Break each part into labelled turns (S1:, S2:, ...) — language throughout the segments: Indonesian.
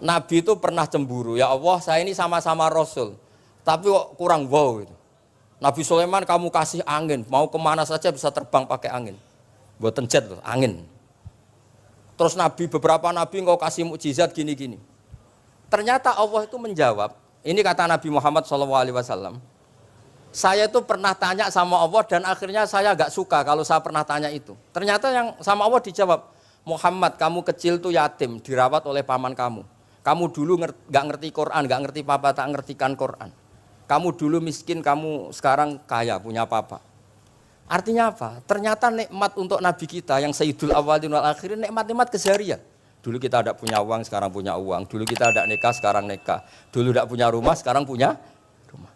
S1: Nabi itu pernah cemburu, ya Allah saya ini sama-sama Rasul, tapi kok kurang wow gitu. Nabi Sulaiman kamu kasih angin, mau kemana saja bisa terbang pakai angin. Buatan jet loh, angin. Terus Nabi, beberapa Nabi engkau kasih mukjizat gini-gini. Ternyata Allah itu menjawab, ini kata Nabi Muhammad SAW, saya itu pernah tanya sama Allah dan akhirnya saya agak suka kalau saya pernah tanya itu. Ternyata yang sama Allah dijawab, Muhammad kamu kecil tuh yatim, dirawat oleh paman kamu. Kamu dulu nggak ngerti Quran, nggak ngerti papa, tak ngertikan Quran. Kamu dulu miskin, kamu sekarang kaya, punya papa. Artinya apa? Ternyata nikmat untuk Nabi kita yang Sayyidul Awwalin wal Akhirin, nikmat-nikmat keseharian. Dulu kita tidak punya uang, sekarang punya uang. Dulu kita tidak nikah, sekarang nikah. Dulu tidak punya rumah, sekarang punya rumah.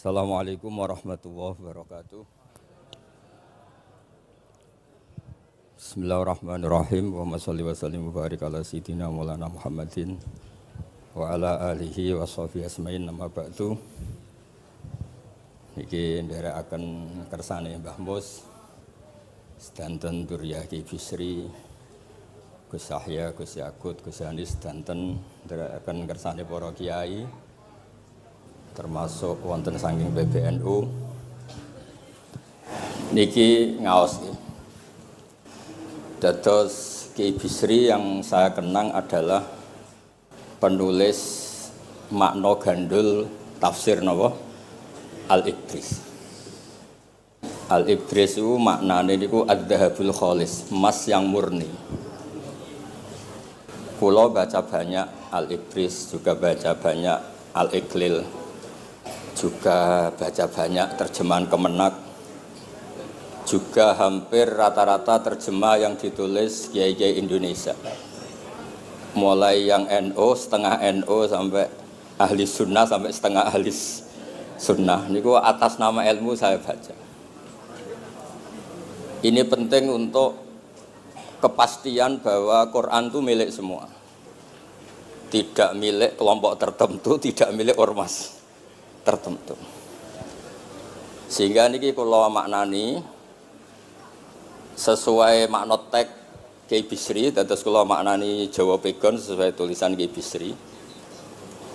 S1: Assalamualaikum warahmatullahi wabarakatuh. Bismillahirrahmanirrahim. Wa salli wa sallim wa barik ala sayyidina Maulana Muhammadin wa ala alihi wa sahbihi asmain nama ba'du. Niki nderekaken kersane Mbah Mus sedanten Durya Ki Bisri, Gus Yahya, Gus Yakut, Gus Anis sedanten nderekaken kersane para kiai termasuk wonten saking PBNU niki ngaos dados Ki Bisri yang saya kenang adalah penulis makna gandul tafsir napa Al-Ibris. Al-Ibris itu maknane niku ad-dhahabul khalis, emas yang murni. Kula baca banyak Al-Ibris, juga baca banyak Al-Iqlil, juga baca banyak terjemahan Kemenak, juga hampir rata-rata terjemah yang ditulis kiai-kiai Indonesia, mulai yang NO, setengah NO sampai ahli sunnah sampai setengah ahli sunnah. Niku atas nama ilmu saya baca. Ini penting untuk kepastian bahwa Quran itu milik semua, tidak milik kelompok tertentu, tidak milik ormas tertentu. Sehingga niki kula maknani sesuai makna teks Ki Bisri, dados kula maknani Jawa Pegon sesuai tulisan Ki Bisri.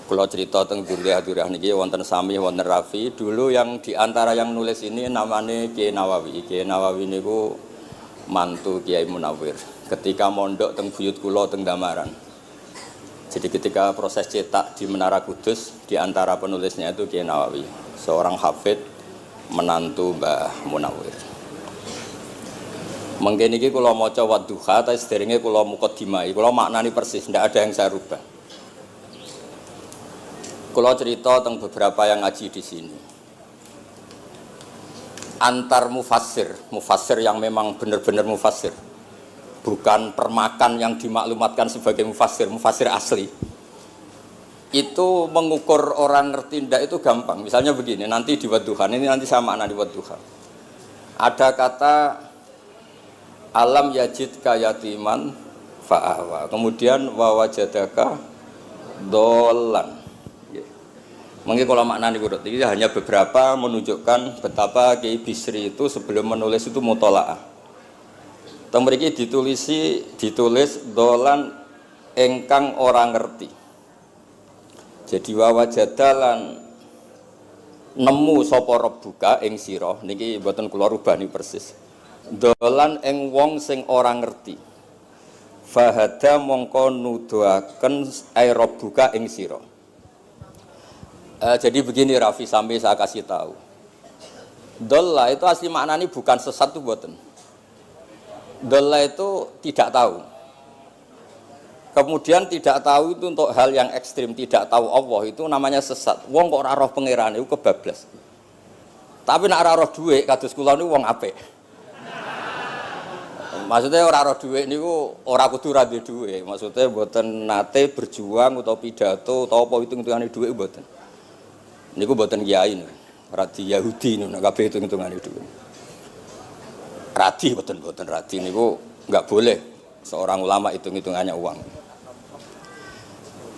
S1: Kula cerita teng Durya-Durya niki wonten Sami, wonten Rafi. Dulu yang diantara yang nulis ini namanya Kiai Nawawi. Kiai Nawawi niku mantu Kiai Munawir. Ketika mondok teng buyut kula teng Damaran. Jadi ketika proses cetak di Menara Kudus, di antara penulisnya itu Kiai Nawawi, seorang hafid menantu Mbah Munawir. Mengke niki kula maca Wadduha, tapi sederenge kula mukadimah, kula maknani persis, ndak ada yang saya rubah. Kula cerita tentang beberapa yang ngaji di sini. Antar mufassir yang memang benar-benar mufassir, bukan permakan yang dimaklumatkan sebagai mufassir asli. Itu mengukur orang ngerti ndak itu gampang. Misalnya begini, nanti di Wadduha, ini nanti sama anak di Wadduha. Ada kata alam yajid kayatiman fa'awa. Kemudian wawajadaka dolan. Mungkin kalau maknanya kurut, ini hanya beberapa menunjukkan betapa Ki Bisri itu sebelum menulis itu mutola'ah. Mriki ditulis dolan engkang orang ngerti. Jadi wawajadalan nemu sapa rabbuka ing sira niki mboten kula rubani persis. Dolan ing wong sing ora ngerti. Fahada mongko nuduhaken ai rabbuka ing sira. Jadi begini Rafi, sampai saya kasih tahu. Dolla itu asli maknanya bukan sesat itu mboten. Dolla itu tidak tahu. Kemudian tidak tahu itu untuk hal yang ekstrim, tidak tahu Allah itu namanya sesat. Wong kok ora roh pangeran itu kebablas. Tapi nek ora roh dhuwit kados kula niku wong apik. Maksudnya ora roh dhuwit niku ora kudu ra duwe dhuwit. Maksudnya mboten nate berjuang utawa pidato utawa apa hitung-hitungane dhuwit mboten. Niku mboten kiai niku. Radi Yahudi niku nek kabeh hitung-hitungane dhuwit. Radi mboten radi niku enggak boleh seorang ulama hitung-hitungannya uang.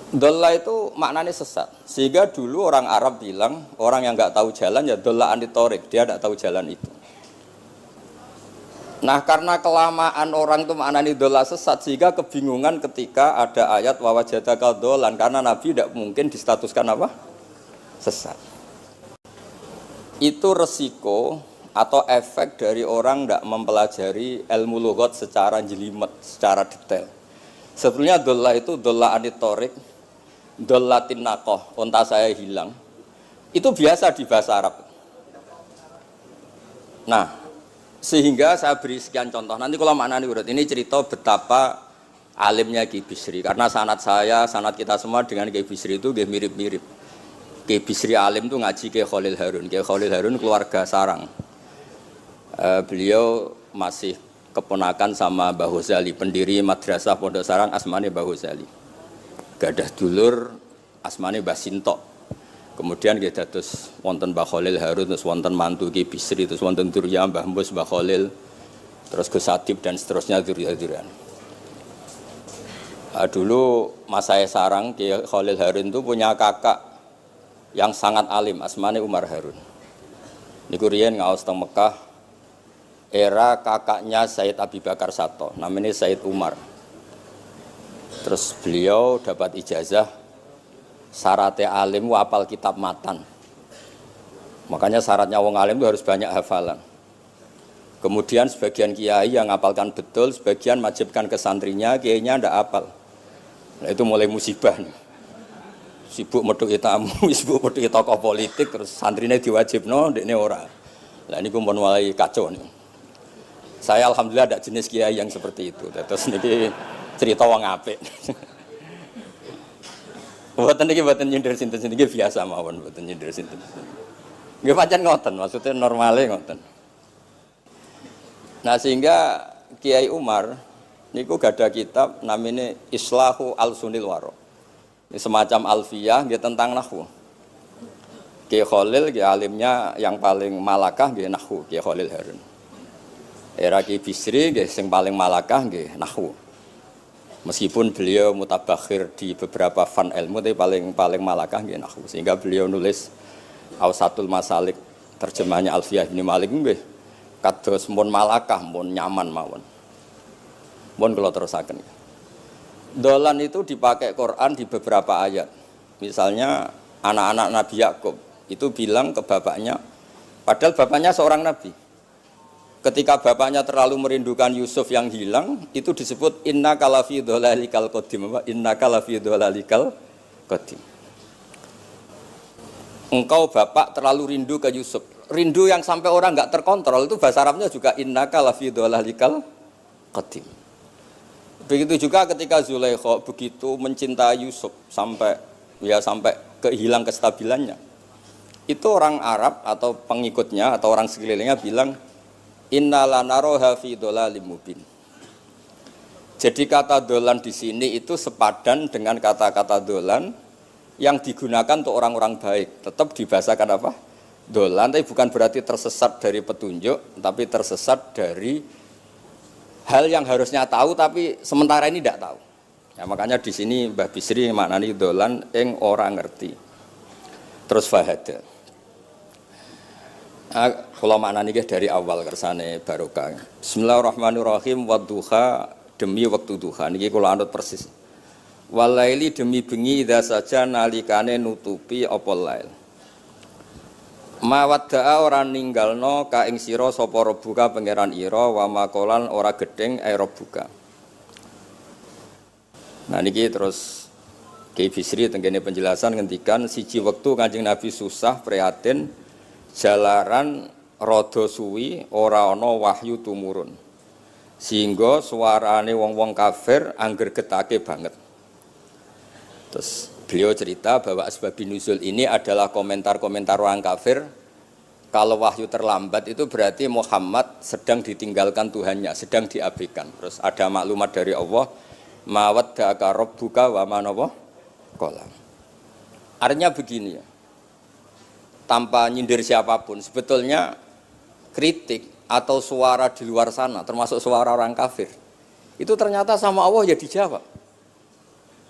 S1: Dolla itu maknanya sesat. Sehingga dulu orang Arab bilang, orang yang nggak tahu jalan ya dolla anitorik, dia nggak tahu jalan itu. Nah karena kelamaan orang itu maknanya dolla sesat, sehingga kebingungan ketika ada ayat wawajadaka dolan, karena Nabi tidak mungkin distatuskan apa? Sesat. Itu resiko atau efek dari orang tidak mempelajari ilmu lughat secara jelimet, secara detail. Sebetulnya dolla itu dolla anitorik, dollatin naqah, unta saya hilang. Itu biasa di bahasa Arab. Nah, sehingga saya beri sekian contoh. Nanti kalau maknanya urut, ini cerita betapa alimnya Ki Bisri. Karena sanad saya, sanad kita semua dengan Ki Bisri itu mirip-mirip. Ki Bisri alim itu ngaji Ki Khalil Harun. Ki Khalil Harun keluarga sarang. Beliau masih keponakan sama Mbah Ghazali, pendiri madrasah Pondok Sarang asmane Mbah Ghazali. Gadah dulur asmane Mbah Sintok. Kemudian kita terus wonten Mbah Khalil Harun, terus wonten mantu Ki Bisri, terus wonten Durya Mbah Mus, Mbah Khalil, terus Gus Adib dan seterusnya Durya-Duryan. Dulu mas saya sarang Ki Khalil Harun itu punya kakak yang sangat alim, asmane Umar Harun. Niku riyen ngaos teng Mekah. Era kakaknya Said Abi Bakar Sato, namanya Said Umar. Terus beliau dapat ijazah syaratnya alim apal kitab matan. Makanya syaratnya wong alim itu harus banyak hafalan. Kemudian sebagian kiai yang ngapalkan betul, sebagian wajibkan ke santrinya, kiainya ndak apal. Nah itu mulai musibah nih. Sibuk metuki tamu, sibuk metuki tokoh politik, terus santrinya diwajibno, ndekne ora. Lah niku pun mulai kacau nih. Saya alhamdulillah ada jenis kiai yang seperti itu. Terus niki cerita wong apik. Mboten niki mboten nyindir sinten niki biasa mawon, mboten nyindir sinten. Nggih pancen ngoten, maksudnya normale ngoten. Nah sehingga Kiai Umar niku gada kitab namanya Islahu Al-Sunil Waro. Ini semacam alfiyah nggih tentang nahwu. Kiai Khalil nggih alimnya yang paling malakah nggih nahwu, Kiai Khalil Harun. Era Ki Bisri nggih sing paling malakah nggih nahwu. Meskipun beliau mutabakhir di beberapa fan ilmu tapi paling malakah nggih nahwu. Sehingga beliau nulis Awsatul Masalik terjemahnya Alfiyah bin Malik nggih kados mun malakah mun nyaman mawon. Mun kula terusaken. Dolan itu dipakai Quran di beberapa ayat. Misalnya anak-anak Nabi Yakub itu bilang ke bapaknya, padahal bapaknya seorang nabi. Ketika bapaknya terlalu merindukan Yusuf yang hilang, itu disebut inna kalafi dhalalikal qadim. Inna kalafi dhalalikal qadim. Engkau bapak terlalu rindu ke Yusuf. Rindu yang sampai orang enggak terkontrol itu bahasa Arabnya juga inna kalafi dhalalikal qadim. Begitu juga ketika Zulaikha begitu mencintai Yusuf sampai kehilang kestabilannya. Itu orang Arab atau pengikutnya atau orang sekelilingnya bilang innala naroha fi dhalalim mubin. Jadi kata dolan di sini itu sepadan dengan kata-kata dolan yang digunakan untuk orang-orang baik. Tetap dibahasakan apa? Dolan, tapi bukan berarti tersesat dari petunjuk, tapi tersesat dari hal yang harusnya tahu tapi sementara ini tidak tahu. Ya, makanya di sini Mbah Bisri maknani dolan ing orang ngerti. Terus fahada. Kalau maknanya dari awal kersane barokah. Bismillahirrahmanirrahim. Wadduha demi waktu duha. Niki kalau anut persis. Walaili demi bengi idza saja nalikane nutupi apa lail. Mawadda'a ora ninggalno ka ing sira sapa rebuka pangeran ira wa makolan ora gedeng rebuka. Nah niki terus Kiai Bisri tenggene penjelasan ngendikan siji wektu Kanjeng Nabi susah prihatin jalaran rada suwi ora ana wahyu tumurun. Sehingga suarane wong-wong kafir angger getake banget. Terus beliau cerita bahwa asbabun nuzul ini adalah komentar-komentar orang kafir. Kalau wahyu terlambat itu berarti Muhammad sedang ditinggalkan Tuhannya, sedang diabaikan. Terus ada maklumat dari Allah, mawaddaka rabbuka wa ma qala. Artinya begini ya. Tanpa nyindir siapapun, sebetulnya kritik atau suara di luar sana, termasuk suara orang kafir, itu ternyata sama Allah ya dijawab.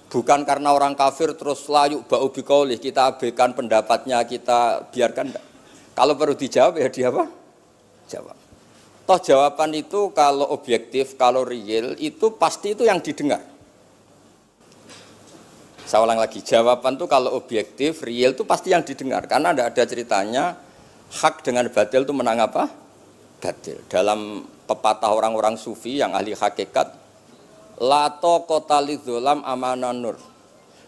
S1: Bukan karena orang kafir terus layuk ba'u biqaulih, kita abaikan pendapatnya, kita biarkan enggak. Kalau perlu dijawab ya dia apa? Jawab. Toh jawaban itu kalau objektif, kalau real itu pasti itu yang didengar. Saya ulang lagi, jawaban itu kalau objektif, real itu pasti yang didengar. Karena tidak ada ceritanya hak dengan batil itu menang apa? Batil. Dalam pepatah orang-orang sufi yang ahli hakikat, lato kota lidzolam amanan nur.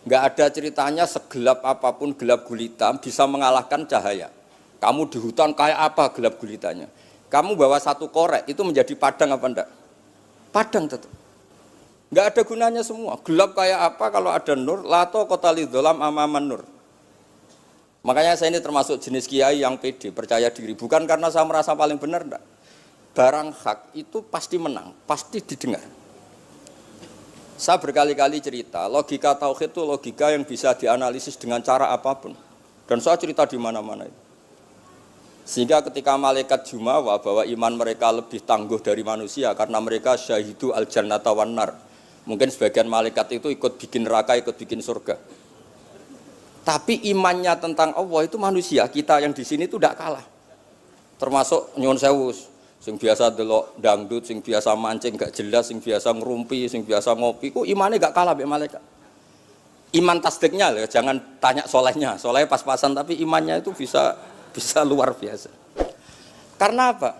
S1: Enggak ada ceritanya segelap apapun gelap gulita bisa mengalahkan cahaya. Kamu di hutan kayak apa gelap gulitanya? Kamu bawa satu korek itu menjadi padang apa enggak? Padang tetap. Enggak ada gunanya semua. Gelap kayak apa kalau ada nur? Lato kota lidzolam amaman nur. Makanya saya ini termasuk jenis kiai yang pede, percaya diri. Bukan karena saya merasa paling benar enggak. Barang hak itu pasti menang, pasti didengar. Saya berkali-kali cerita, logika tauhid itu logika yang bisa dianalisis dengan cara apapun. Dan saya cerita di mana-mana itu. Sehingga ketika malaikat jumawa bahwa iman mereka lebih tangguh dari manusia karena mereka syahidu al-jannata wan nar. Mungkin sebagian malaikat itu ikut bikin neraka, ikut bikin surga. Tapi imannya tentang Allah itu manusia, kita yang di sini itu tidak kalah. Termasuk nyuwun sewu, sing biasa delok dangdut, sing biasa mancing gak jelas, sing biasa ngerumpi, sing biasa ngopi, ku imannya gak kalah be malaikat. Iman tasdiknya loh, jangan tanya solehnya, soleh pas-pasan tapi imannya itu bisa luar biasa. Karena apa?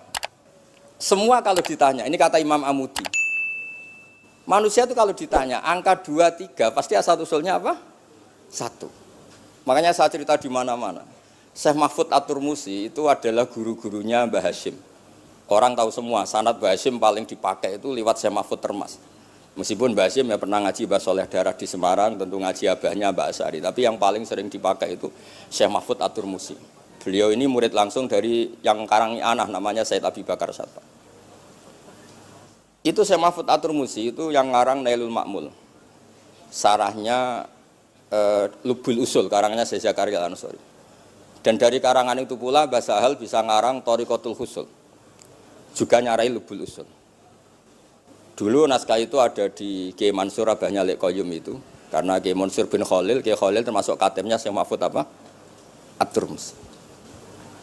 S1: Semua kalau ditanya, ini kata Imam Amudi. Manusia itu kalau ditanya angka 2, 3 pasti asal usulnya apa? 1. Makanya saya cerita di mana-mana. Syekh Mahfud At-Turmusi itu adalah guru-gurunya Mbah Hashim. Orang tahu semua, sanad Mbah Hashim paling dipakai itu lewat Syekh Mahfud Termas. Meskipun Mbah Hashim ya pernah ngaji Mbah Soleh Darah di Semarang, tentu ngaji abahnya Mbah Asy'ari. Tapi yang paling sering dipakai itu Syekh Mahfud At-Turmusi. Beliau ini murid langsung dari yang karangi anak namanya Said Abi Bakar Satta. Itu Syekh Mahfud At-Turmusi itu yang ngarang Nailul Ma'mul. Sarahnya Lubul Usul, karangannya Syekh Zakaria Al-Ansori. Dan dari karangan itu pula Mbah Sahal bisa ngarang Thariqatul Husul. Juga nyarai Lubul Usul. Dulu naskah itu ada di Kiai Mansur abahnya Lek Qayyum itu. Karena Kiai Mansur bin Khalil, Kiai Khalil termasuk katemnya Syekh Mahfud apa? At-Turmusi.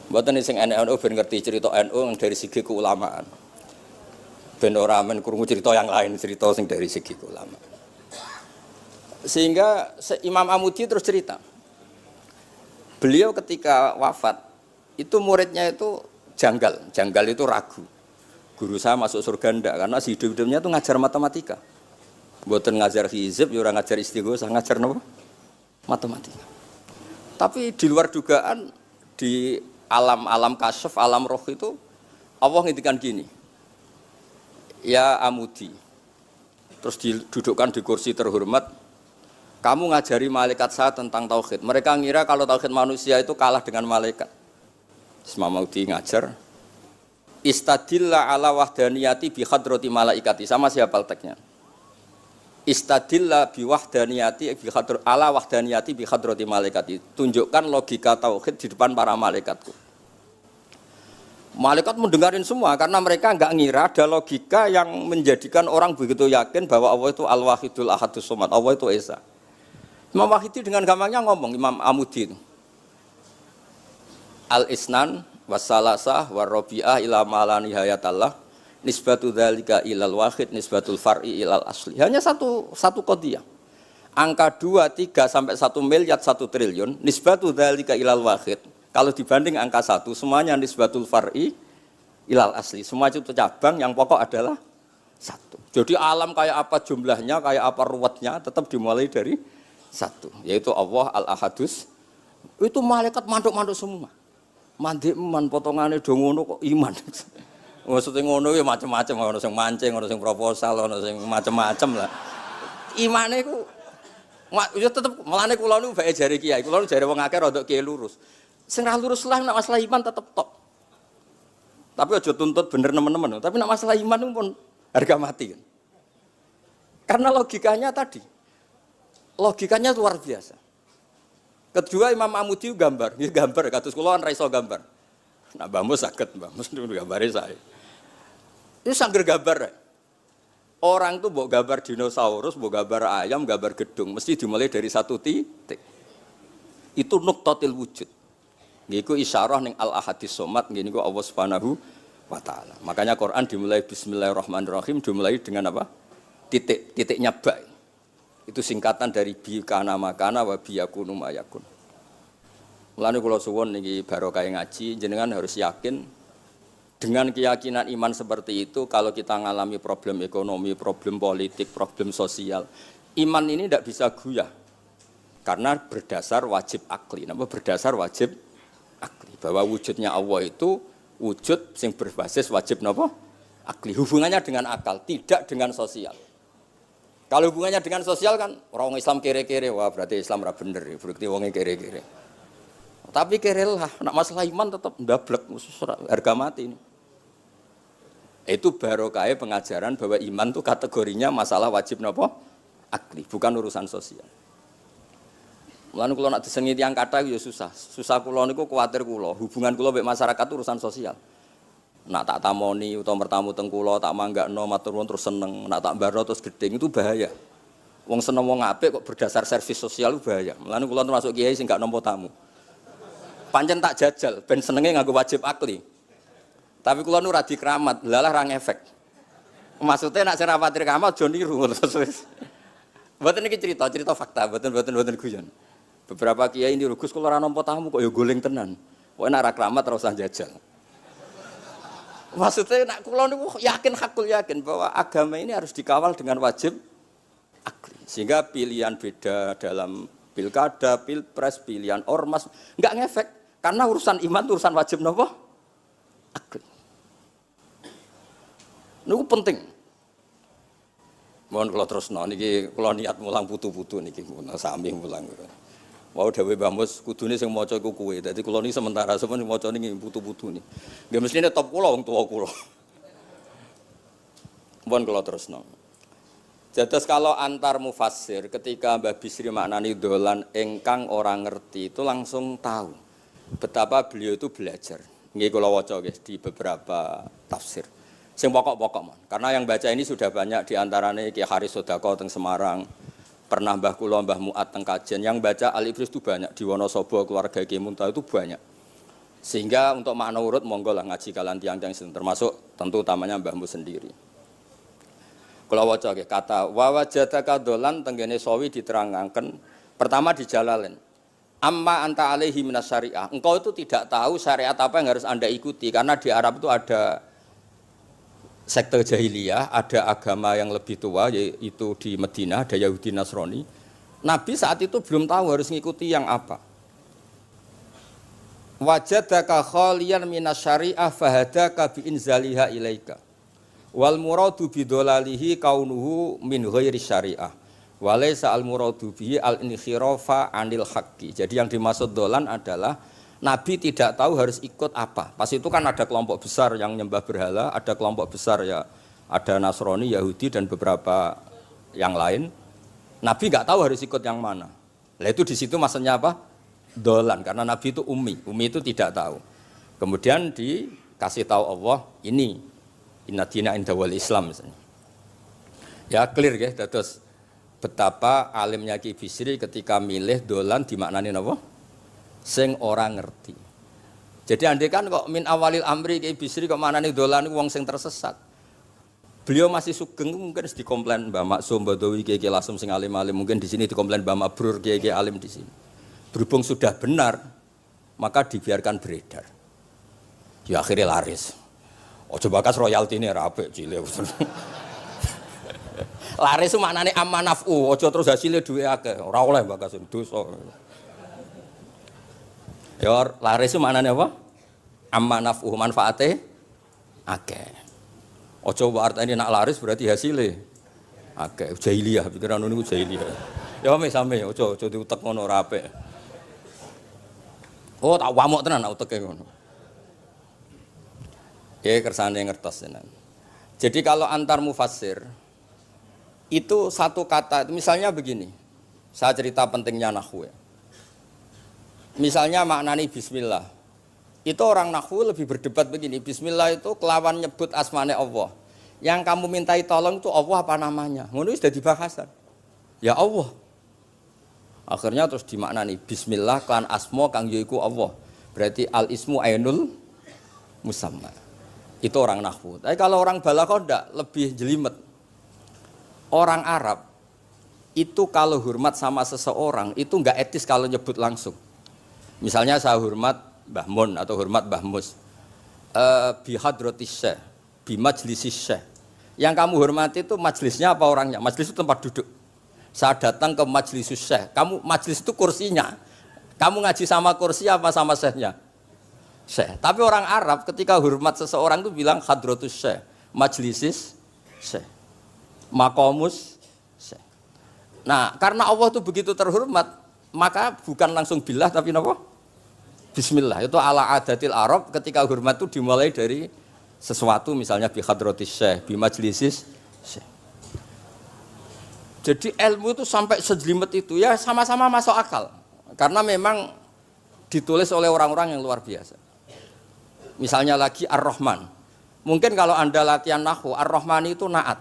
S1: Mboten sing NU ben ngerti cerita NU dari segi keulamaan. Ben ora men krungu cerita yang lain, cerita sing dari segi keulamaan. Sehingga Imam Amudi terus cerita. Beliau ketika wafat itu muridnya itu janggal itu ragu. Guru saya masuk surga ndak karena si hidup-hidupnya itu ngajar matematika. Mboten ngajar hizib, ya ora ngajar istighosah, ngajar napa? Matematika. Tapi di luar dugaan di alam kasyaf, alam roh itu Allah ngintikan gini. Ya Amudi. Terus didudukkan di kursi terhormat. Kamu ngajari malaikat saya tentang tauhid. Mereka ngira kalau tauhid manusia itu kalah dengan malaikat. Imam Amudi ngajar. Istadilla ala wahdaniyati bi hadrati malaikati. Sama siapa teksnya? Istadilla bi wahdaniyati bi hadr ala wahdaniyati bi hadrati malaikati. Tunjukkan logika tauhid di depan para malaikatku. Malaikat mendengarin semua karena mereka enggak ngira ada logika yang menjadikan orang begitu yakin bahwa Allah itu Al-Wahidul Ahadus Somad. Allah itu Esa. Imam Wahidi dengan gampangnya ngomong, Imam Amudi itu. Al-Isnan wassalasah warrobi'ah ila mala nihayatallah nisbatu dzalika ilal wahid nisbatul far'i ilal asli. Hanya satu qadhiyah. Angka 2, 3 sampai 1 miliar 1 triliun nisbatu dzalika ilal wahid. Kalau dibanding angka 1 semuanya nisbatul far'i ilal asli. Semua itu cabang yang pokok adalah 1. Jadi alam kayak apa jumlahnya, kayak apa ruwetnya tetap dimulai dari 1, yaitu Allah Al-Ahadus. Itu malaikat manduk-manduk semua. Mandi man potongane do ngono kok iman. Maksudnya ngono ya macam-macam, ono sing mancing, ono sing proposal, ono sing macam-macam lah. Imane ku ya tetep melane kula niku bae jare kiai, kula jare wong akeh rada kiai lurus. Sing ra lurus lah nek masalah iman tetep tok. Tapi aja tuntut bener nemen-nemen, tapi nek masalah iman pun harga mati kan. Karena logikanya tadi. Logikanya luar biasa. Kedua Imam Amudi gambar, ya gambar kados kula kan ra iso gambar. Nah Mbah Mus saged, Mbah Mus niku gambare saya. Itu sangger gambar. Orang tuh mbok gambar dinosaurus, mbok gambar ayam, gambar gedung, mesti dimulai dari satu titik. Itu nuqtatil wujud. Niku isyarah ning al-ahadis somad, niku Allah Subhanahu wa taala. Makanya Quran dimulai bismillahirrahmanirrahim, dimulai dengan apa? Titiknya ba. Itu singkatan dari bi kana makana wa bi yakunu mayakun. Mulane kula suwun niki barokah ngaji, jenengan harus yakin dengan keyakinan iman seperti itu, kalau kita mengalami problem ekonomi, problem politik, problem sosial, iman ini tidak bisa goyah. Karena berdasar wajib akli. Napa berdasar wajib akli? Bahwa wujudnya Allah itu wujud yang berbasis wajib napa? Akli. Hubungannya dengan akal, tidak dengan sosial. Kalau hubungannya dengan sosial kan, orang Islam kere-kere, wah berarti Islam ra bener, berarti wongnya kere-kere. Tapi kere lah, nak masalah iman tetap ndablek, harga mati ini. Itu barokah pengajaran bahwa iman itu kategorinya masalah wajib napa? Akli, bukan urusan sosial. Mulane kula nak disengi tiyang kathah ya susah. Susah kula niku kuwatir kula, hubungan kula mek masyarakat itu urusan sosial. Nak tak tamoni utawa mertamu teng kula tak manggakno matur nuwun terus seneng, nak tak mbarno terus gedeng itu bahaya. Wong seneng wong apik kok berdasar servis sosial itu bahaya. Mulane kula termasuk kiai sing gak nampa tamu. Pancen tak jajal ben senenge nganggo wajib akli. Tapi kula nu ra dikeramat, lalah ra ngefek. Maksudnya nak sing rapatir keramat aja niru terus. Mboten niki cerita fakta, mboten guyon. Beberapa kiai niru Gus kula ra nampa tamu kok ya goleng tenan. Kok nek ra keramat ora usah jajal. Maksudnya nak kula niku hakul yakin bahwa agama ini harus dikawal dengan wajib akli. Sehingga pilihan beda dalam pilkada, pilpres, pilihan ormas enggak ngefek karena urusan iman itu urusan wajib napa? Akli. Niku penting. Mohon kula terusno niki kula niat mulang putu-putu niki sami mulang. Wau dawuh Mbah Mus kudune sing maca iku kowe. Dadi kula niki sementara sampeyan maca niki putu-putu niki. Nggih mestine top kula wong tuwa kula. Mohon kula terusno. Jados kalau antar mufassir ketika Mbah Bisri maknani dolan engkang orang ngerti itu langsung tahu betapa beliau itu belajar. Nggih kula waca guys di beberapa tafsir. Sing pokok-pokok man. Karena yang baca ini sudah banyak di antaranya Ki Haris Sodako teng Semarang, pernah Mbah kula Mbah Muat teng Kajen, yang baca Al-Ibris itu banyak, di Wonosobo keluarga Ki Muntaha itu banyak. Sehingga untuk makna urut monggo lah ngaji kalian tiang-tiang termasuk tentu utamanya Mbahmu sendiri. Kula waca nggih kata wa wajadaka dolan tenggene sawi diterangaken pertama di Jalalain. Amma anta alaihi minas syariah. Engkau itu tidak tahu syariat apa yang harus Anda ikuti karena di Arab itu ada sekte jahiliyah, ada agama yang lebih tua yaitu di Madinah ada Yahudi Nasrani. Nabi saat itu belum tahu harus mengikuti yang apa. Wajadaka khaliyan minas syariah fahadaka bi inzaliha ilaika. Wal muradu bidolalihi kaunuhu min ghairi syariah. Walaysa al muradu bihi al inkhirafa anil haqqi. Jadi yang dimaksud dolan adalah Nabi tidak tahu harus ikut apa. Pas itu kan ada kelompok besar yang nyembah berhala, ada kelompok besar ya, ada Nasrani, Yahudi dan beberapa yang lain. Nabi nggak tahu harus ikut yang mana. Lah itu di situ maksudnya apa? Dolan karena Nabi itu ummi itu tidak tahu. Kemudian dikasih tahu Allah ini inna dina inda wal Islam misalnya. Ya clear ya, terus betapa alimnya Ki Bisri ketika milih dolan dimaknani apa? Sing orang ngerti. Jadi andai kan kok min awalil amri Ki Bisri kok manane dolan wong sing tersesat. Beliau masih sugeng mungkin dikomplain Mbah Maksum Badawi Ki Lasem sing alim-alim, mungkin di sini dikomplain Mbah Mabrur Ki alim di sini. Berhubung sudah benar, maka dibiarkan beredar. Ya akhirnya laris. Ojo bakas royalti ini rapi cilik. Laris itu maknanya amanafu, ojo terus hasilnya duwe akeh. Ora oleh bakas dosa. Ya laris itu maknanya apa? Amanafu manfaate akeh. Ojo artine nak laris berarti hasilnya akeh. Jahiliyah pikiran niku jahiliyah. Ya same ojo diutek ngono ora apik. Oh tak wamuk tenan uteke ngono. Ya kersane ngertos tenan. Jadi kalau antar mufassir itu satu kata, misalnya begini. Saya cerita pentingnya nahwu. Misalnya maknani bismillah. Itu orang nahwu lebih berdebat begini, bismillah itu kelawan nyebut asmane Allah. Yang kamu mintai tolong itu Allah apa namanya? Ngono wis dadi bahasan. Ya Allah. Akhirnya terus dimaknani bismillah kan asma kang yaiku Allah. Berarti al ismu ainul musamma. Itu orang nahwu. Tapi kalau orang balaghah ndak, lebih jelimet. Orang Arab itu kalau hormat sama seseorang itu enggak etis kalau nyebut langsung. Misalnya saya hormat Mbah Mun atau hormat Mbah Mus. Bi hadratis syekh, bi majlisis syekh. Yang kamu hormati itu majlisnya apa orangnya? Majlis itu tempat duduk. Saya datang ke majlisus syekh. Kamu majlis itu kursinya. Kamu ngaji sama kursi apa sama syekhnya? Syekh. Tapi orang Arab ketika hormat seseorang itu bilang hadratus syekh, majlisis syekh, maqamus syekh. Nah, karena Allah itu begitu terhormat, maka bukan langsung billah tapi napa? Bismillah. Itu ala adatil Arab, ketika hormat itu dimulai dari sesuatu, misalnya bi hadratis syekh, bi majlisis syekh. Jadi ilmu itu sampai sejelimet itu ya sama-sama masuk akal. Karena memang ditulis oleh orang-orang yang luar biasa. Misalnya lagi Ar-Rahman. Mungkin kalau Anda latihan nahwu, Ar-Rahman itu naat.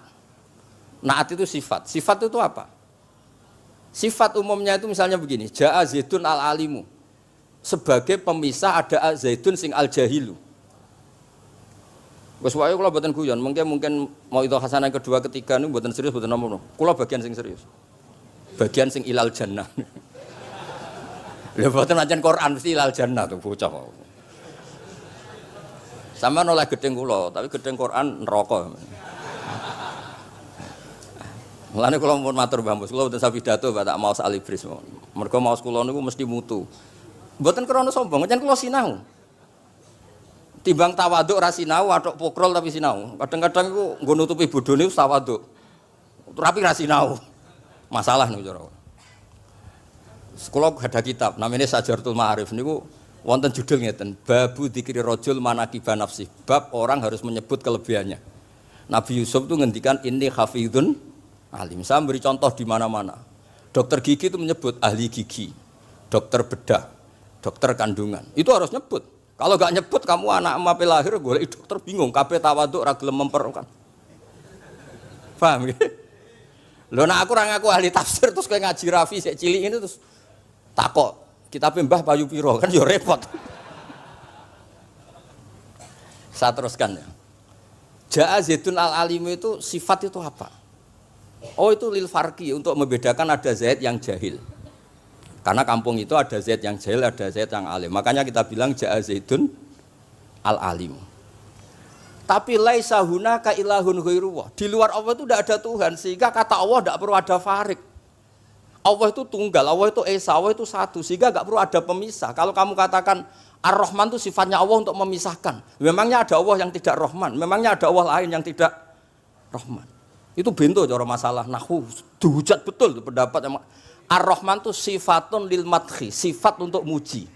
S1: Naat itu sifat. Sifat itu apa? Sifat umumnya itu misalnya begini, Ja'a Zaidun al-alimu. Sebagai pemisah ada Zaidun sing al-jahilu. Wes wae kula mboten guyon, mungkin mau itu hasanah kedua ketiga niku mboten serius mboten nomor. Kula bagian sing serius. Bagian sing ilal jannah. Lha mboten ancen Quran mesti ilal jannah tuh bocah. Sama nolak gedeng kula, tapi gedeng Quran neraka. Mulane kula mun matur Mbah Mus, kula mboten sapidato tak maos alibris. Mergo maos kula niku mesti mutu. Mboten krana sombong, ancen kula sinau. Timbang tawaduk ra sinau, atok pokrol tapi sinau. Kadang-kadang iku nggo nutupi bodhone wis tawaduk. Tapi ra sinau. Masalah niku cara. Sekolah ada kitab namanya Sajaratul Ma'arif niku wonten judul ngeten, Babu Dzikri Rajul Manaqiba Nafsi. Bab orang harus menyebut kelebihannya. Nabi Yusuf itu ngendikan inni hafizun alim. Saya beri contoh di mana-mana. Dokter gigi itu menyebut ahli gigi, dokter bedah, dokter kandungan. Itu harus nyebut. Kalau gak nyebut kamu anak emak lahir golek dokter bingung, kabeh tawaduk ra gelem memperkan. Paham ya? Lho nek aku ora ngaku ahli tafsir terus kowe ngaji Rafi sik cilik ini terus takok, kitabe Mbah payu pira kan ya repot. Saya teruskan ya. Ja'a Zaidun al-alim itu sifat itu apa? Oh itu lil farqi, untuk membedakan ada Zaid yang jahil. Karena kampung itu ada Zaid yang jahil, ada Zaid yang alim. Makanya kita bilang Ja'a Zaidun al-alim. Tapi laisa hunaka ilahun ghairullah. Di luar Allah itu tidak ada Tuhan, sehingga kata Allah tidak perlu ada farik. Allah itu tunggal, Allah itu esa, Allah itu satu, sehingga tidak perlu ada pemisah. Kalau kamu katakan Ar-Rahman itu sifatnya Allah untuk memisahkan. Memangnya ada Allah yang tidak Rahman, memangnya ada Allah lain yang tidak Rahman. Itu bento cara masalah nahwu. Dihujat betul pendapat yang Ar-Rahman itu sifatun lil madhi, sifat untuk muji.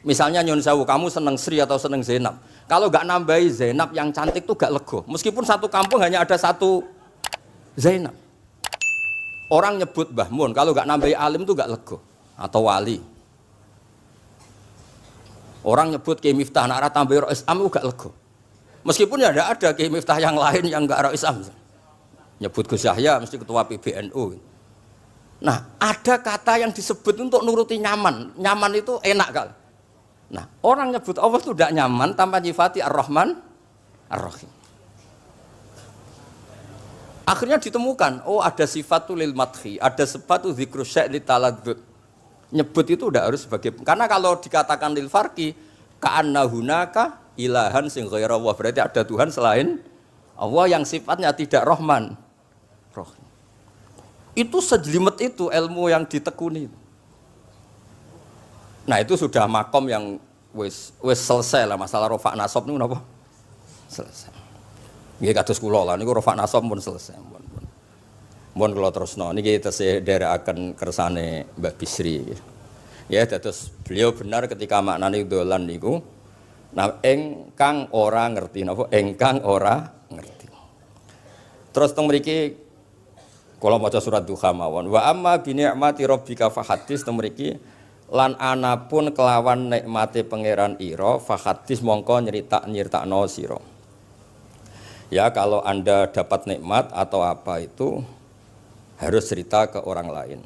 S1: Misalnya nyun sewu, kamu seneng Sri atau seneng Zainab. Kalau enggak nambahi Zainab yang cantik itu enggak lego. Meskipun satu kampung hanya ada satu Zainab. Orang nyebut Mbah Mun, kalau enggak nambahi alim itu enggak lego atau wali. Orang nyebut Kiai Miftah nak ra tambahi Rais Am enggak lego. Meskipun ya enggak ada Kiai Miftah yang lain yang enggak Rais Am. Nyebut Gus Yahya mesti ketua PBNU. Nah, ada kata yang disebut untuk nuruti nyaman. Nyaman itu enak kali. Nah, orang nyebut Allah itu tidak nyaman tanpa nyifati Ar-Rahman, Ar-Rahim. Akhirnya ditemukan, oh ada sifat lil madhi, ada sifat dzikru syai' li taladzud. Nyebut itu tidak harus sebagai, karena kalau dikatakan lil farqi, ka'anna hunaka ilahan sing ghaira Allah, berarti ada Tuhan selain Allah yang sifatnya tidak Rahman, Rahim. Itu sejelimet itu ilmu yang ditekuni. Nah itu sudah makom yang wis selesai lah masalah rofa nasab niku napa? Selesai. Nggih kados kula lah niku rofa nasab pun selesai. Mun kula terusno niki tesih nderekaken kersane Mbak Bisri. Ya dados beliau benar ketika maknane dolan niku nah engkang ora ngerti napa? Engkang ora ngerti. Terus teng mriki kalau maca surat Duha mawon wa amma bi ni'mati rabbika fahadits temriki lan anapun kelawan nikmate pangeran ira fahadits mongko nyeritakno sira Ya kalau Anda dapat nikmat atau apa itu harus cerita ke orang lain.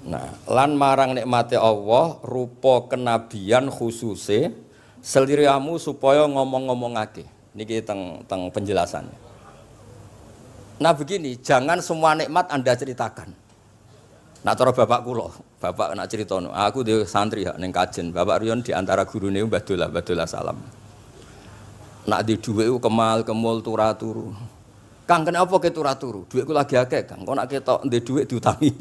S1: Nah, lan marang nikmate Allah rupa kenabian khususe seliramu supaya ngomong-ngomongake. Niki teng penjelasannya. Nah begini, jangan semua nikmat Anda ceritakan. Nak cara bapak kula, bapak nak ceritono, aku di santri ning kajen, Bapak Riyon di antara gurune Mbah Dolah Salam. Nak di dhuwit ku kemul turu. Kang kenapa ke turu? Dhuwitku lagi akeh, Kang. Kok nak ketok ndek dhuwit diutangi.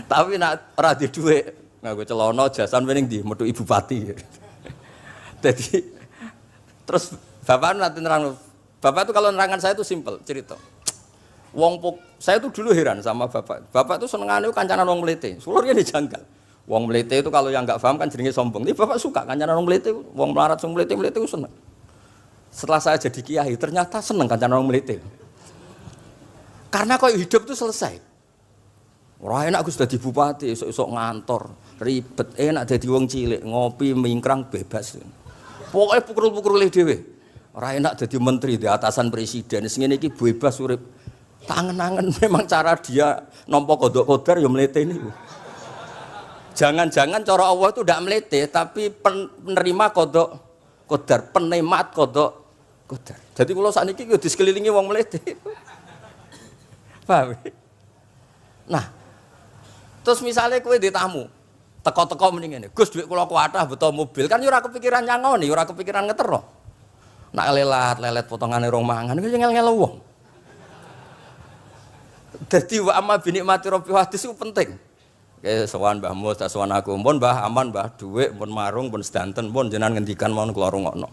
S1: Tapi nak ora di dhuwit, nganggo celana jasan wening ndi metu ibu pati. Jadi terus bapak nanti nerang, bapak itu kalau nerangan saya itu simpel cerita. Saya tuh dulu heran sama bapak. Bapak tuh senengane kancanan wong mlete. Sulurnya dijanggal. Wong mlete itu kalau yang enggak paham kan jenenge sombong. Tapi bapak suka kancanan wong mlete, wong melarat wong mlete itu seneng. Setelah saya jadi kiai, ternyata seneng kancanan wong mlete. Karena kok hidup itu selesai. Ora enak Gus dadi bupati, esuk-esuk ngantor, ribet, enak dadi wong cilik, ngopi mingkrang bebas. Pokoke pukul-pukul dhewe. Ora enak dadi menteri di atasan presiden. Sing ngene iki bebas urip. Tangan-tangan memang cara dia nampa kodok kodar ya mlete niku. Jangan-jangan cara Allah itu tidak melete, tapi penerima kodok kodar, penemat kodok kodar. Jadi kalau saat ini di sekelilingi wong melete. Paham? Nah, terus misalnya kue di tamu, teko-teko mendingan, Gus duit kula kuatah betul mobil, kan ora kepikiran nyangoni, ora kepikiran ngetero. Nak lelet potongane rong mangan, ku ngel-ngel wong. Dadi wa amma binikmati rabbi hadis itu penting. Kayak sowan Mbah Mus, sowan aku, pun Mbah aman, Mbah dhuwit, pun marung, pun sedanten, pun jenengan ngendikan mon kula rungokno.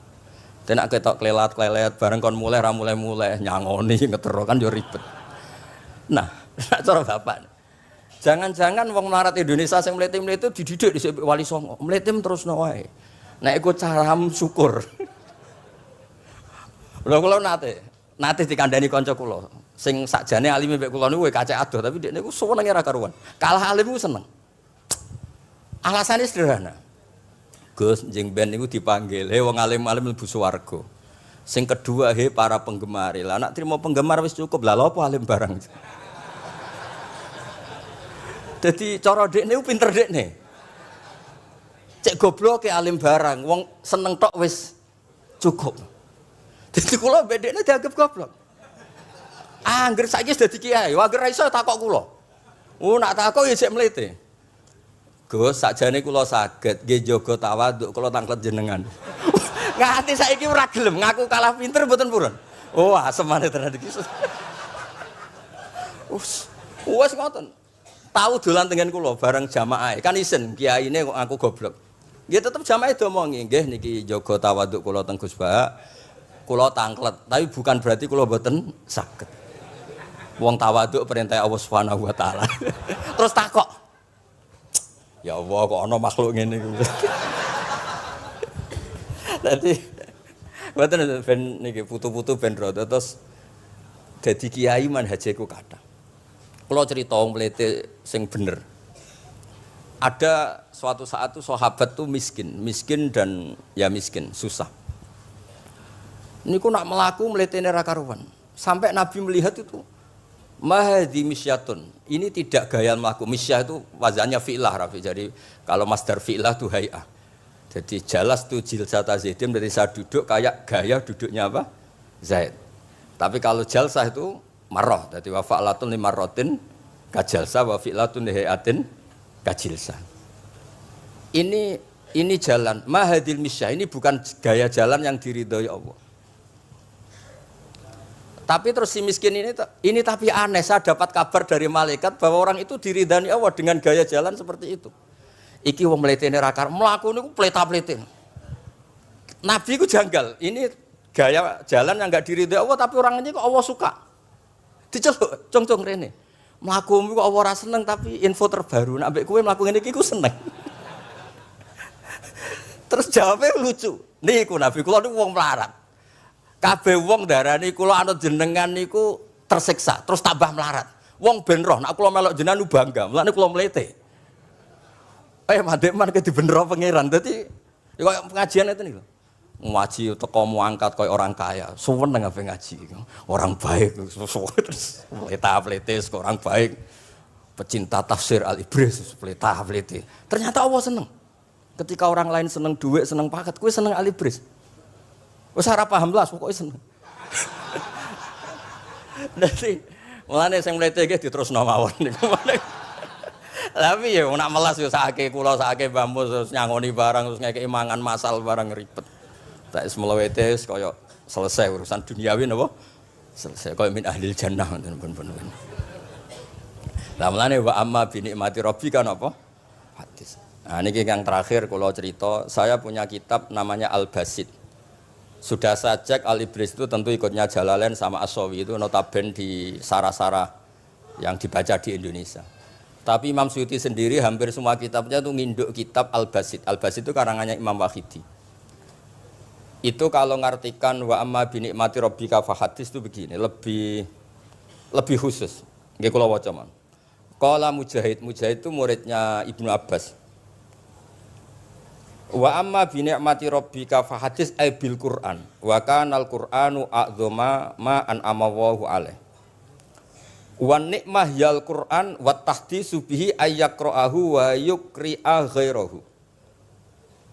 S1: Tenak ketok klelat bareng kon mulai ra mulai nyangoni ngetero kan yo ribet. Nah, cara bapak. Jangan-jangan wong melarat Indonesia sing mlete-mlete dididik dhisik Wali Songo. Mlete terusno wae. Nek iku caram syukur. Lha kula nate dikandani kanca kula. Sing sakjane alime mbek kula niku kacek adoh tapi dekne niku senenge ra karuan. Kalah alim ku seneng. Alasane sederhana. Gus njing ben niku dipanggil, "He wong alim-alim mlebu swarga." Sing kedua, "He para penggemar." Lah nek trimo penggemar wis cukup. Lah lha apa alim barang. Dadi cara dekne ku pinter dekne. Cek gobloke alim barang, wong seneng tok wis cukup. Dadi kula mbek dekne dianggap goblok. Angger saiki wis dadi kiai, angger ra iso takok kula. Nak takok ya sik mlete. Gus, sakjane kula saged nggih jaga tawaduk kula tanglet jenengan. Nganti saiki ora gelem ngaku kalah pinter mboten purun. Oh, asemane tenan iki. Wes ngoten. Tahu dolan tengen kula bareng jamaah. Kan isen kiyaine kok aku goblok. Nggih tetep jamaah diomongi, nggih niki jaga tawaduk kula teng Gus Ba. Kula tanglet, tapi bukan berarti kula mboten saged. Wong tawaduk perintah Allah Subhanahu wa taala. Terus takok. Ya Allah kok ana makhluk ngene iki. Dadi mboten ben niki putu-putu ben rada terus dadi kiai manhajeku kathah. Kula cerita wong mlete sing bener. Ada suatu saat tuh sahabat tuh miskin dan ya miskin, susah. Niku nak melaku mletene ra karuan. Sampai Nabi melihat itu mahdi misyatun. Ini tidak gaya melaku. Misyah itu wazannya fi'lah Rafi. Jadi kalau masdar fi'lah itu hay'ah. Jadi jalas tu jilsata Zaidim dari saya duduk kayak gaya duduknya apa? Zaid. Tapi kalau jalsah itu marrah. Jadi wa fa'latun li marratin kajalsah wa fi'latun li hay'atin kajilsah. Ini jalan mahadil misyah. Ini bukan gaya jalan yang diridhoi Allah. Tapi terus si miskin ini tapi aneh, saya dapat kabar dari malaikat bahwa orang itu diridani Allah dengan gaya jalan seperti itu. Iki wong mletene ra kar mlaku niku pleta-plete. Nabi ku janggal. Ini gaya jalan yang enggak diridai Allah tapi orang ini kok Allah suka. Diceluk, cong-cong rene. Mlaku kok Allah ora seneng tapi info terbaru nek ambek kowe mlaku ngene iki ku seneng. Terus jawabnya lucu. Niku Nabi kula niku wong melarat. Kabeh wong darani kula anut jenengan niku tersiksa, terus tambah melarat. Wong ben roh nek kula melok jenengan bangga, mulane kula mlete. Mandek man ke dibenero pangeran. Dadi koyo pengajian itu niku. ngaji teko angkat koyo orang kaya. Suweneng ape ngaji. Orang baik terus pleta-pletes orang baik. Pecinta tafsir Al-Ibris pleta-plete. Ternyata Allah seneng. Ketika orang lain seneng duit, seneng paket, kowe seneng Al-Ibris. Wis ora paham blas pokoke seneng. Dadi mulane sing mlete iki diterusno mawon niku. Tapi ya nak melas yo sakake kula sakake bambu terus nyangoni barang terus ngekeki mangan masal barang ribet. Tak wis mlewete kaya selesai urusan duniawi napa? Selesai kaya min ahlil jannah ngoten pun. Lah mulane wa amma bi nikmati rabbika napa? Hadis. Nah niki yang terakhir kula cerita, saya punya kitab namanya Al-Basit. Sudah saya cek Al-Ibris itu tentu ikutnya Jalalain sama As-Sawi itu notabene di sarah-sarah yang dibaca di Indonesia. Tapi Imam Suyuti sendiri hampir semua kitabnya itu nginduk kitab Al-Basit. Al-Basit itu karangannya Imam Wahidi. Itu kalau ngartikan wa amma bi nikmati rabbika fahadis itu begini, lebih khusus. Nggih kula waca man. Qala Mujahid itu muridnya Ibnu Abbas. Wa amma bi ni'mati rabbika fahadis ay bil Qur'an wa kana al-Qur'anu a'dzama ma an'ama Allahu alaih. Wa nikmah yal Qur'an wa tahdisu bihi ayyaqra'ahu wa yukri'a ghairahu.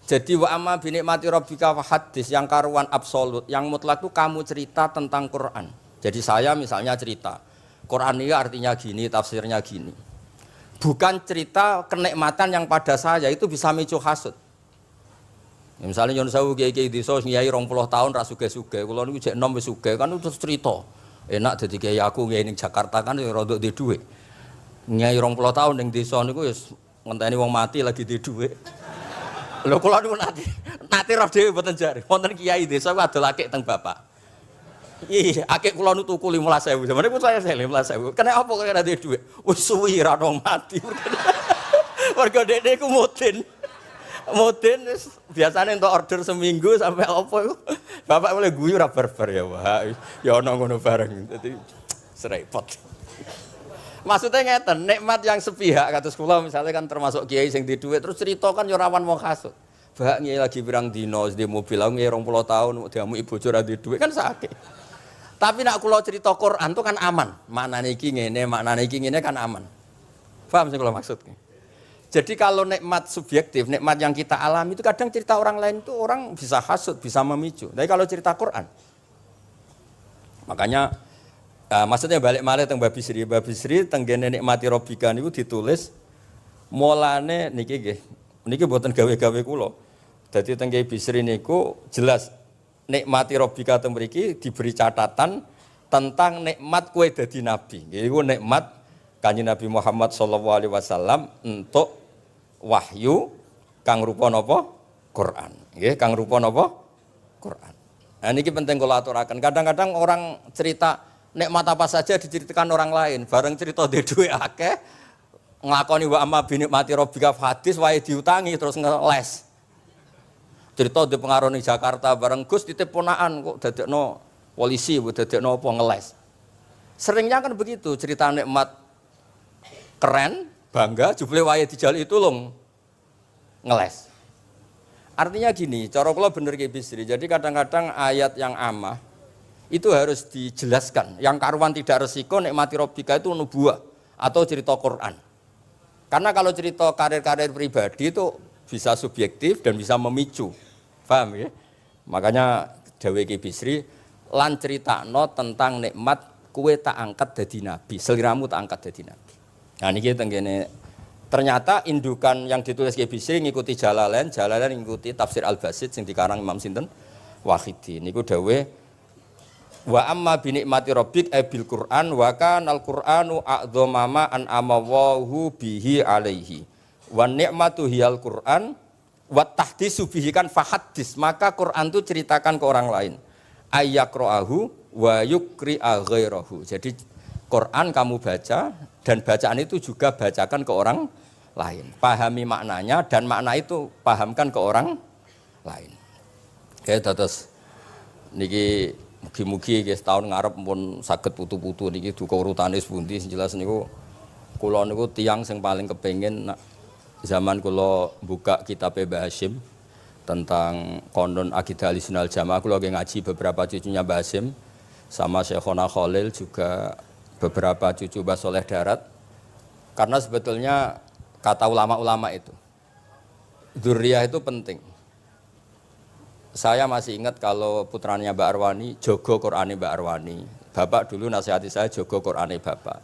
S1: Jadi wa amma bi ni'mati rabbika fahadis yang karuan absolut, yang mutlak itu kamu cerita tentang Qur'an. Jadi saya misalnya cerita Qur'an ini artinya gini, tafsirnya gini. Bukan cerita kenikmatan yang pada saya itu bisa micu hasud. Ya, misalnya nyon sewu kiai-kiai desa ngiyai 20 tahun ra sugih-sugih, kula niku jek enom wis sugih kan terus cerita. Enak dadi kiai aku ngiyai ning Jakarta kan ya rada duwe dhuwit. Ngiyai 20 tahun ning desa niku wis ngenteni wong mati lagi duwe dhuwit. Lho kula niku nate roh dhewe mboten jare. Wonten kiai desa ku adol akik teng bapak. Iya, akik kula nu tuku 15.000. Sampeyan niku saya 15.000. Kena apa kok ora duwe dhuwit? Wis suwi ra ono mati. Warga dekne ku mudin. Mudin biasanya untuk order seminggu sampai apa itu bapak boleh guyu ra barbar ya wah ya ono ngono bareng dadi serepot. Maksudnya ngeten, nikmat yang sepihak kados kula misalnya kan termasuk kiai sing di dhuwit terus cerita kan yo rawan wong hasud. Bak kiai lagi pirang dino di mobil aku 20 tahun diamuki bojo ra di dhuwit kan sakit. Tapi nak kula cerita Quran itu kan aman. Maknane iki ngene kan aman. Paham sing kula maksud? Jadi kalau nikmat subjektif, nikmat yang kita alami itu kadang cerita orang lain itu orang bisa hasud, bisa memicu. Tapi kalau cerita Quran, makanya maksudnya balik malih teng Babi Sri tenggene nikmati Rabbika niku ditulis mulane niki nggih. Niki mboten gawe-gawe kula. Dadi teng Babi Sri niku jelas nikmati Rabbika teng mriki diberi catatan tentang nikmat kowe dadi nabi. Iku nikmat Kanjeng Nabi Muhammad sallallahu alaihi wasallam untuk wahyu kang rupa napa? Quran. Nggih, kang rupa napa? Quran. Nah niki penting kula aturaken. Kadang-kadang orang cerita nikmat apa saja diceritakan orang lain, bareng cerita dhe dhuwit akeh nglakoni wa amma bi nikmati rabbika hadis wae diutangi terus ngeles. Cerita di pengaruh ning Jakarta bareng Gus titip ponakan kok dadekno polisi, dadekno apa ngeles. Seringnya kan begitu, cerita nikmat keren, bangga, jubile wae dijali tulung ngeles. Artinya gini, cara kula bener ki Bisri. Jadi kadang-kadang ayat yang amah itu harus dijelaskan. Yang karuan tidak resiko nikmati Rabbika itu nubuwah atau cerita Quran. Karena kalau cerita karir-karir pribadi itu bisa subjektif dan bisa memicu. Paham ya? Makanya dawuh ki Bisri lan critakno tentang nikmat kowe tak angkat dadi nabi, seliramu tak angkat dadi nabi. Nah niki tenggene ternyata indukan yang ditulis Ki Bisri ngikuti Jalalain ngikuti tafsir Al-Basit sing dikarang Imam sinten Wahidi. Niku dawuh wa amma bi nikmati rabbik bil Qur'an wa kana al-Qur'anu a'dzama ma an amawahu bihi alaihi. Wa nikmatu hiyal Qur'an wa tahdisu bihi kan fahaddis, maka Quran itu ceritakan ke orang lain. Ayyaqra'ahu wa yukri'a ghairahu. Jadi Quran kamu baca dan bacaan itu juga bacakan ke orang lain. Pahami maknanya dan makna itu pahamkan ke orang lain. Oke, terus niki mugi-mugi nggih setahun ngarep pun saged putu-putu niki duka urutane pundi sing jelas niku kula niku tiyang sing paling kepengin zaman kula buka kitab Mbah Hasyim tentang konon akidah Ahlussunnah wal Jamaah. Aku lagi ngaji beberapa cucunya Mbah Hasim sama Syekhona Khalil, juga beberapa cucu Mbah Soleh Darat. Karena sebetulnya kata ulama-ulama itu dzurriyah itu penting. Saya masih ingat kalau putranya Mbak Arwani jogo Qur'ane Mbak Arwani. Bapak dulu nasihati saya jogo Qur'ane Bapak.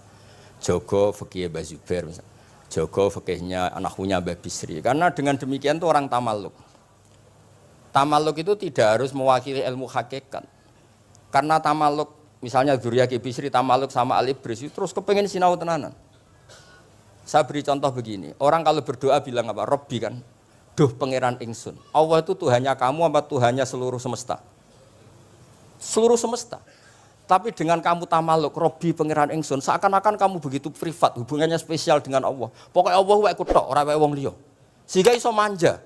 S1: Jogo fikih Mbah Zubair misalnya. Jogo fikihnya anaknya Mbah Bisri. Karena dengan demikian tuh orang tamaluk. Tamaluk itu tidak harus mewakili ilmu hakikat. Karena tamaluk, misalnya dzurriyyah Ki Bisri tamaluk sama Al-Ibris, terus kepengen sinau tenanan. Saya beri contoh begini, orang kalau berdoa bilang apa? Robbi kan, duh pangeran ingsun. Allah itu Tuhannya kamu apa Tuhannya seluruh semesta? Seluruh semesta. Tapi dengan kamu tamaluk, Robbi pangeran ingsun, seakan-akan kamu begitu privat, hubungannya spesial dengan Allah. Pokoknya Allah wae kutok, ora wae wong liya. Sehingga iso manja.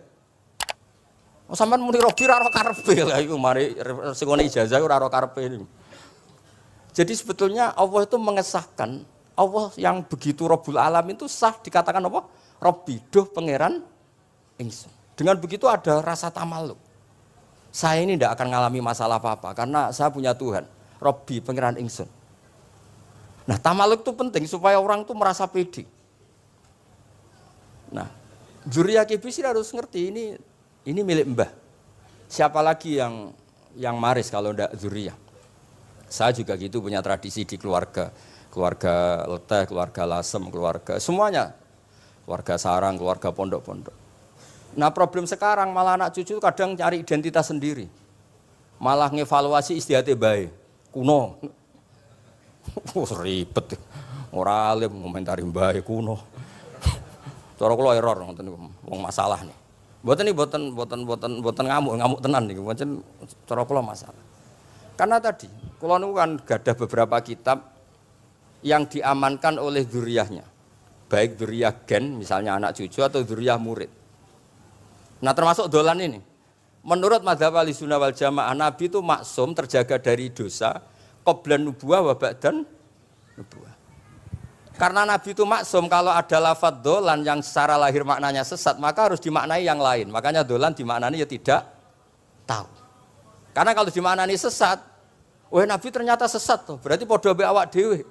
S1: Sampeyan muni Robbi ora karepe lha iku mari sing ngene ijazah ora karepe. Jadi sebetulnya Allah itu mengesahkan, Allah yang begitu Rabbul Alamin itu sah dikatakan apa? Robbi, duh pangeran ingsun. Dengan begitu ada rasa tamaluk. Saya ini tidak akan mengalami masalah apa-apa karena saya punya Tuhan. Robbi, pangeran ingsun. Nah, tamaluk itu penting supaya orang itu merasa pede. Nah, dzurriyyah Ki Bisri harus ngerti ini milik Mbah. Siapa lagi yang maris kalau tidak dzurriyyah? Saya juga gitu punya tradisi di keluarga. Keluarga Leteh, keluarga Lasem, keluarga semuanya. Keluarga sarang, keluarga pondok-pondok. Nah, problem sekarang malah anak cucu kadang cari identitas sendiri. Malah ngevaluasi istiadatnya baik. Kuno. Ribet. Ora alim ngomentari baik kuno. Cara kula error ngoten niku. Wong masalah nih. Mboten ngamuk tenan niku. Pancen cara kula masalah. Karena tadi kula niku kan gadah beberapa kitab yang diamankan oleh dzurriyyahnya. Baik dzurriyyah gen misalnya anak cucu atau dzurriyyah murid. Nah, termasuk dolan ini. Menurut mazhab Ahlussunnah wal Jamaah, Nabi itu maksum terjaga dari dosa qablan nubuwah wa ba'dan nubuwah. Karena Nabi itu maksum, kalau ada lafadz dolan yang secara lahir maknanya sesat, maka harus dimaknai yang lain. Makanya dolan dimaknai ya tidak tahu. Karena kalau dimaknai sesat, wah Nabi ternyata sesat tuh, berarti padha mbek awak dhewe.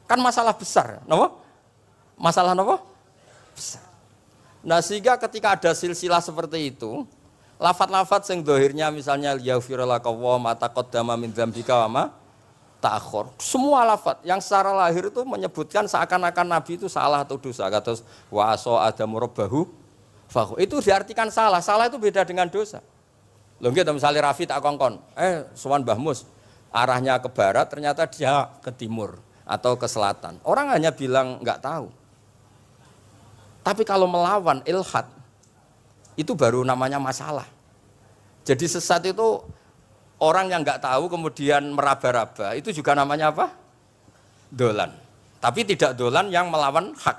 S1: Kan masalah besar, napa? Masalah napa? Besar. Nah, sehingga ketika ada silsilah seperti itu, lafadz-lafadz yang dohirnya misalnya yaghfirulaka wa ma taqaddama min dzambika wa ma ta'akhkhar. Semua lafadz yang secara lahir itu menyebutkan seakan-akan Nabi itu salah atau dosa. Kata wa asa adamu rabbahu fahu. Itu diartikan salah. Salah itu beda dengan dosa. Lho nggih misalnya Rafi tak kongkon, sowan Mbah Mus, arahnya ke barat ternyata dia ke timur atau ke selatan. Orang hanya bilang enggak tahu. Tapi kalau melawan ilhad, itu baru namanya masalah. Jadi sesat itu orang yang nggak tahu kemudian meraba-raba, itu juga namanya apa? Dolan. Tapi tidak dolan yang melawan hak.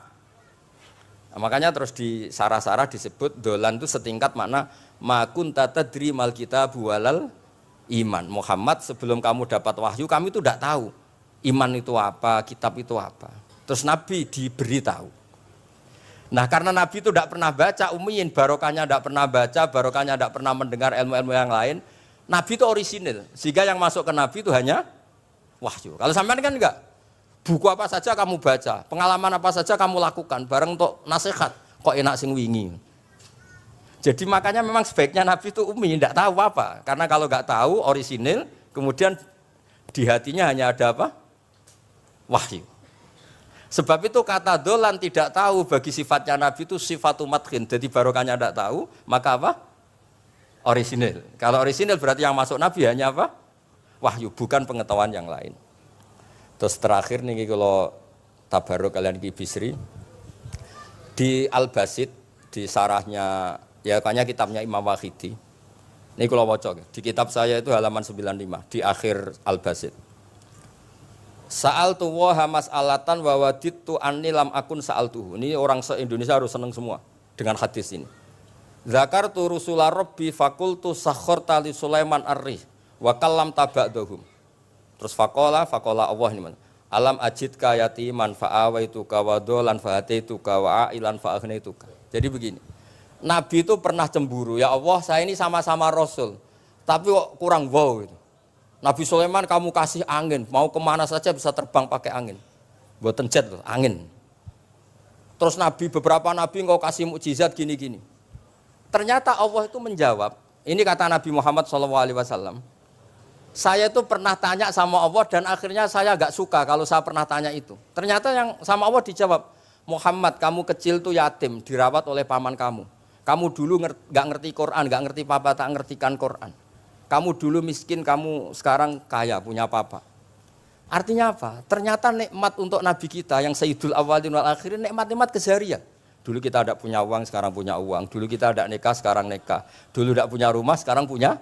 S1: Nah, makanya terus di sarah-sarah disebut dolan itu setingkat makna ma kunta tadri mal kitabu walal iman. Muhammad, sebelum kamu dapat wahyu, kami itu tidak tahu iman itu apa, kitab itu apa. Terus Nabi diberi tahu. Nah, karena Nabi itu tidak pernah baca, ummiyin, barokahnya tidak pernah baca, barokahnya tidak pernah mendengar ilmu-ilmu yang lain, Nabi itu orisinil. Sehingga yang masuk ke Nabi itu hanya wahyu. Kalau sampean kan enggak. Buku apa saja kamu baca, pengalaman apa saja kamu lakukan, bareng untuk nasihat, kok enak sing wingi. Jadi makanya memang sebaiknya Nabi itu ummi, tidak tahu apa. Karena kalau enggak tahu, orisinil, kemudian di hatinya hanya ada apa? Wahyu. Sebab itu kata dolan tidak tahu bagi sifatnya Nabi itu sifatu madkhin. Jadi barokahnya tidak tahu, maka apa? Orisinil. Kalau orisinil berarti yang masuk Nabi hanya apa? Wahyu, bukan pengetahuan yang lain. Terus terakhir nih kalau tabaruk kalian Ki Bisri, di Al-Basit, di sarahnya, ya kayaknya kitabnya Imam Wahidi. Ini kalau wocok, di kitab saya itu halaman 95, di akhir Al-Basit. Sa'altu wa mas'alatan wa wadittu anni lam akun sa'altuhu. Ini orang se-Indonesia harus senang semua dengan hadis ini. Zakartu rusula rabbi fakultu sakharta li Sulaiman ar-rih wa kallam taba'dahum. Terus faqala Allah ini mana? Alam ajidka yatiman fa'awaituka wa dolan fa'ataituka wa a'ilan fa'aghnituka. Jadi begini. Nabi itu pernah cemburu, ya Allah saya ini sama-sama Rasul, tapi kok kurang wow gitu. Nabi Sulaiman kamu kasih angin, mau kemana saja bisa terbang pakai angin. Buatan jet loh, angin. Terus Nabi, beberapa Nabi engkau kasih mukjizat gini-gini. Ternyata Allah itu menjawab, ini kata Nabi Muhammad SAW, saya itu pernah tanya sama Allah dan akhirnya saya agak suka kalau saya pernah tanya itu. Ternyata yang sama Allah dijawab, Muhammad kamu kecil tuh yatim, dirawat oleh paman kamu. Kamu dulu nggak ngerti Quran, nggak ngerti papa, tak ngertikan Quran. Kamu dulu miskin, kamu sekarang kaya, punya papa. Artinya apa? Ternyata nikmat untuk Nabi kita yang Sayyidul Awwalin wal Akhirin, nikmat-nikmat keseharian. Dulu kita tidak punya uang, sekarang punya uang. Dulu kita tidak nikah, sekarang nikah. Dulu tidak punya rumah, sekarang punya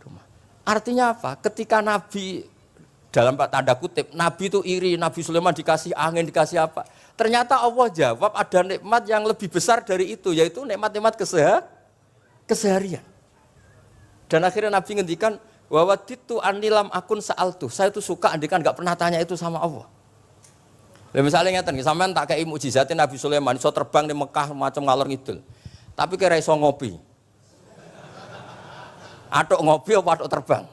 S1: rumah. Artinya apa? Ketika Nabi, dalam tanda kutip, Nabi itu iri, Nabi Sulaiman dikasih angin, dikasih apa. Ternyata Allah jawab ada nikmat yang lebih besar dari itu, yaitu nikmat-nikmat keseharian. Dan akhirnya Nabi ngendikan, wawaditu anilam akun sa'altu. Saya itu suka andikan nggak pernah tanya itu sama Allah. Misalnya ngeten, sampean tak kei mukjizatin Nabi Sulaiman, iso terbang di Mekah macam ngalor ngidul. Tapi kira iso ngopi. Atuk ngopi apa atuk terbang?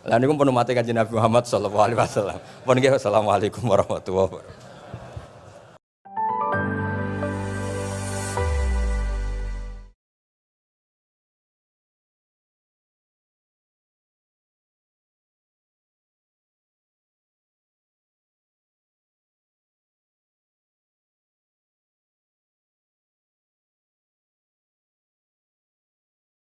S1: Lah niku pun mate Kanjeng Nabi Muhammad sallallahu alaihi wasallam. Pun nggih assalamualaikum warahmatullahi wabarakatuh.